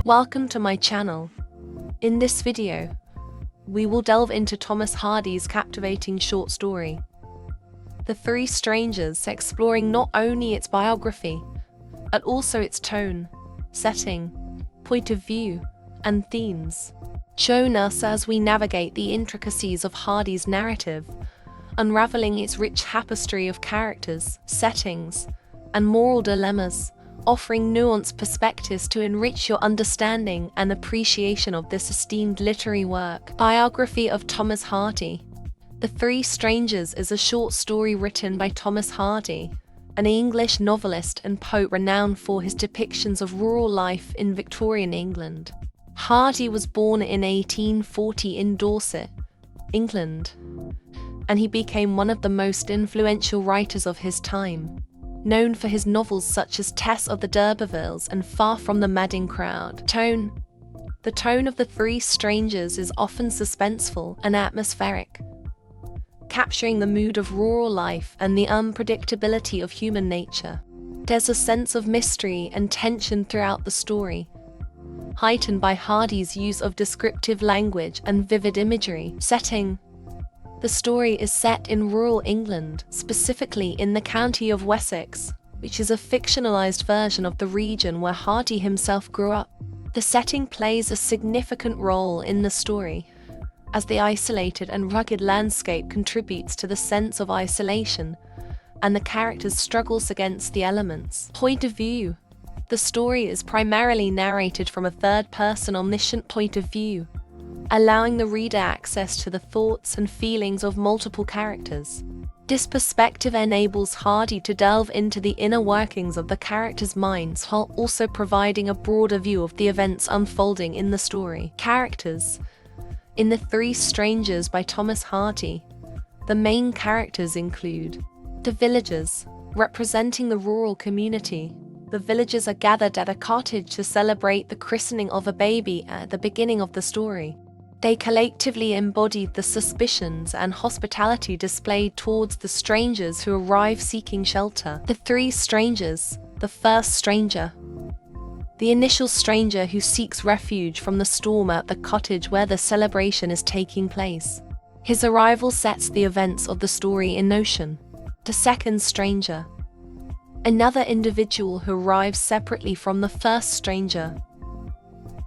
Welcome to my channel. In this video, we will delve into Thomas Hardy's captivating short story, The Three Strangers, exploring not only its biography, but also its tone, setting, point of view, and themes, shown us as we navigate the intricacies of Hardy's narrative, unraveling its rich tapestry of characters, settings, and moral dilemmas, offering nuanced perspectives to enrich your understanding and appreciation of this esteemed literary work. Biography of Thomas Hardy. The Three Strangers is a short story written by Thomas Hardy, an English novelist and poet renowned for his depictions of rural life in Victorian England. Hardy was born in 1840 in Dorset, England, and he became one of the most influential writers of his time, known for his novels such as Tess of the D'Urbervilles and Far from the Madding Crowd. The tone of The Three Strangers is often suspenseful and atmospheric, capturing the mood of rural life and the unpredictability of human nature. There's a sense of mystery and tension throughout the story, heightened by Hardy's use of descriptive language and vivid imagery. Setting. The story is set in rural England, specifically in the county of Wessex, which is a fictionalized version of the region where Hardy himself grew up. The setting plays a significant role in the story, as the isolated and rugged landscape contributes to the sense of isolation and the characters' struggles against the elements. Point of view. The story is primarily narrated from a third-person omniscient point of view, allowing the reader access to the thoughts and feelings of multiple characters. This perspective enables Hardy to delve into the inner workings of the characters' minds while also providing a broader view of the events unfolding in the story. Characters. In The Three Strangers by Thomas Hardy, the main characters include the villagers, representing the rural community. The villagers are gathered at a cottage to celebrate the christening of a baby at the beginning of the story. They collectively embodied the suspicions and hospitality displayed towards the strangers who arrive seeking shelter. The Three Strangers. The first stranger. The initial stranger who seeks refuge from the storm at the cottage where the celebration is taking place. His arrival sets the events of the story in motion. The second stranger. Another individual who arrives separately from the first stranger,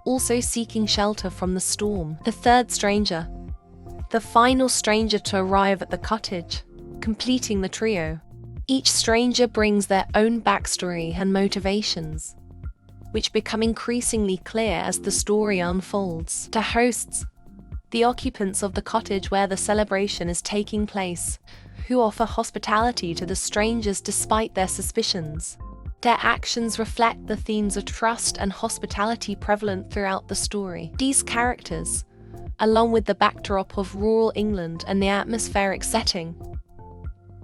also seeking shelter from the storm. The third stranger. The final stranger to arrive at the cottage, completing the trio. Each stranger brings their own backstory and motivations, which become increasingly clear as the story unfolds. The hosts. The occupants of the cottage where the celebration is taking place, who offer hospitality to the strangers despite their suspicions. Their actions reflect the themes of trust and hospitality prevalent throughout the story. These characters, along with the backdrop of rural England and the atmospheric setting,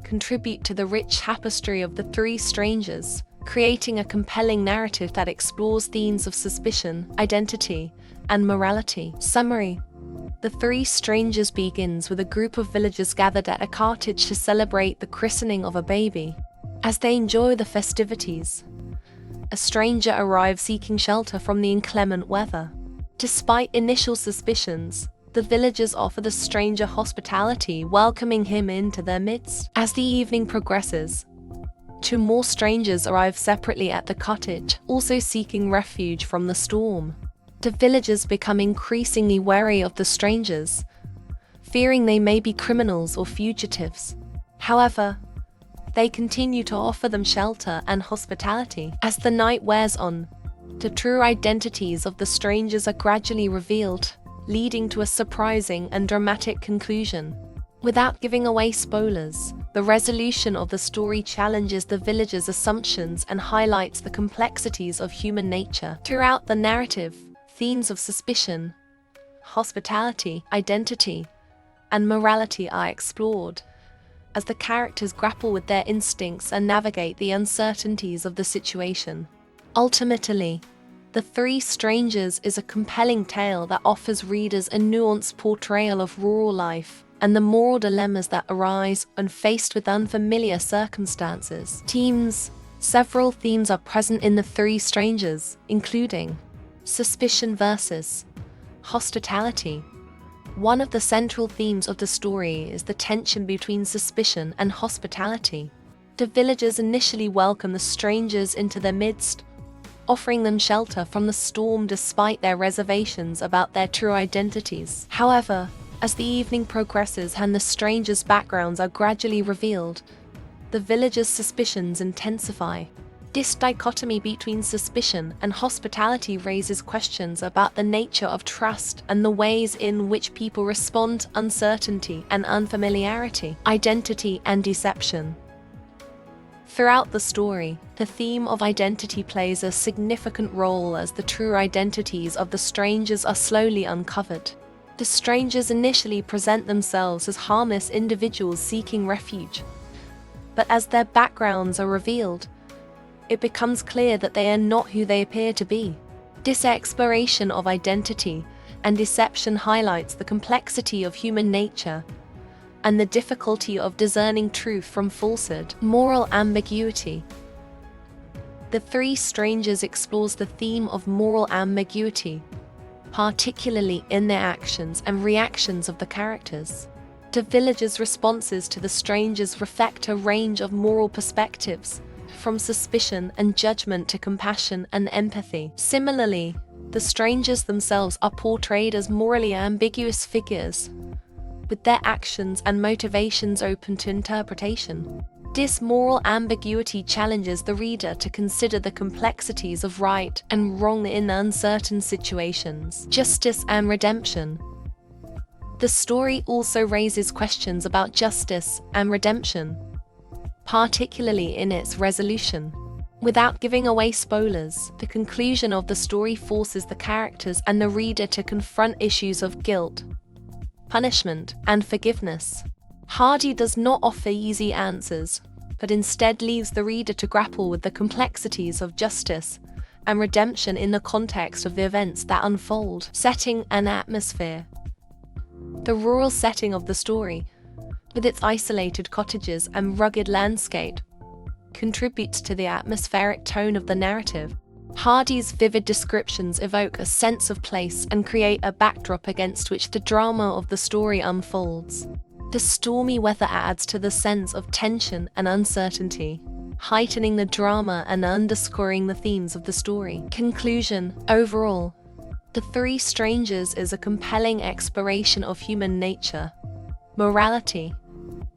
contribute to the rich tapestry of The Three Strangers, creating a compelling narrative that explores themes of suspicion, identity, and morality. Summary. The Three Strangers begins with a group of villagers gathered at a cottage to celebrate the christening of a baby. As they enjoy the festivities, a stranger arrives seeking shelter from the inclement weather. Despite initial suspicions, the villagers offer the stranger hospitality, welcoming him into their midst. As the evening progresses, two more strangers arrive separately at the cottage, also seeking refuge from the storm. The villagers become increasingly wary of the strangers, fearing they may be criminals or fugitives. However, they continue to offer them shelter and hospitality. As the night wears on, the true identities of the strangers are gradually revealed, leading to a surprising and dramatic conclusion. Without giving away spoilers, the resolution of the story challenges the villagers' assumptions and highlights the complexities of human nature. Throughout the narrative, themes of suspicion, hospitality, identity, and morality are explored, as the characters grapple with their instincts and navigate the uncertainties of the situation. Ultimately, The Three Strangers is a compelling tale that offers readers a nuanced portrayal of rural life and the moral dilemmas that arise when faced with unfamiliar circumstances. Several themes are present in The Three Strangers, including Suspicion versus hospitality. One of the central themes of the story is the tension between suspicion and hospitality. The villagers initially welcome the strangers into their midst, offering them shelter from the storm despite their reservations about their true identities. However, as the evening progresses and the strangers' backgrounds are gradually revealed, the villagers' suspicions intensify. This dichotomy between suspicion and hospitality raises questions about the nature of trust and the ways in which people respond to uncertainty and unfamiliarity, identity and deception. Throughout the story, the theme of identity plays a significant role as the true identities of the strangers are slowly uncovered. The strangers initially present themselves as harmless individuals seeking refuge, but as their backgrounds are revealed, it becomes clear that they are not who they appear to be. This exploration of identity and deception highlights the complexity of human nature and the difficulty of discerning truth from falsehood. Moral ambiguity. The Three Strangers explores the theme of moral ambiguity, particularly in their actions and reactions of the characters. The villagers' responses to the strangers reflect a range of moral perspectives, from suspicion and judgment to compassion and empathy. Similarly, the strangers themselves are portrayed as morally ambiguous figures, with their actions and motivations open to interpretation. This moral ambiguity challenges the reader to consider the complexities of right and wrong in uncertain situations. Justice and redemption. The story also raises questions about justice and redemption, particularly in its resolution. Without giving away spoilers, the conclusion of the story forces the characters and the reader to confront issues of guilt, punishment, and forgiveness. Hardy does not offer easy answers, but instead leaves the reader to grapple with the complexities of justice and redemption in the context of the events that unfold. Setting and atmosphere. The rural setting of the story, with its isolated cottages and rugged landscape, contributes to the atmospheric tone of the narrative. Hardy's vivid descriptions evoke a sense of place and create a backdrop against which the drama of the story unfolds. The stormy weather adds to the sense of tension and uncertainty, heightening the drama and underscoring the themes of the story. Conclusion. Overall, The Three Strangers is a compelling exploration of human nature, morality,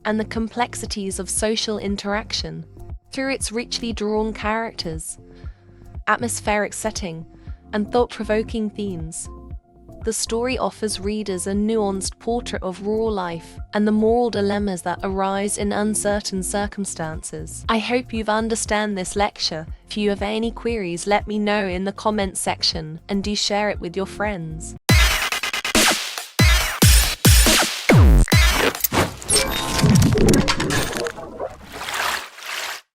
and the complexities of social interaction. Through its richly drawn characters, atmospheric setting, and thought-provoking themes, the story offers readers a nuanced portrait of rural life and the moral dilemmas that arise in uncertain circumstances. I hope you've understand this lecture. If you have any queries, let me know in the comments section and do share it with your friends.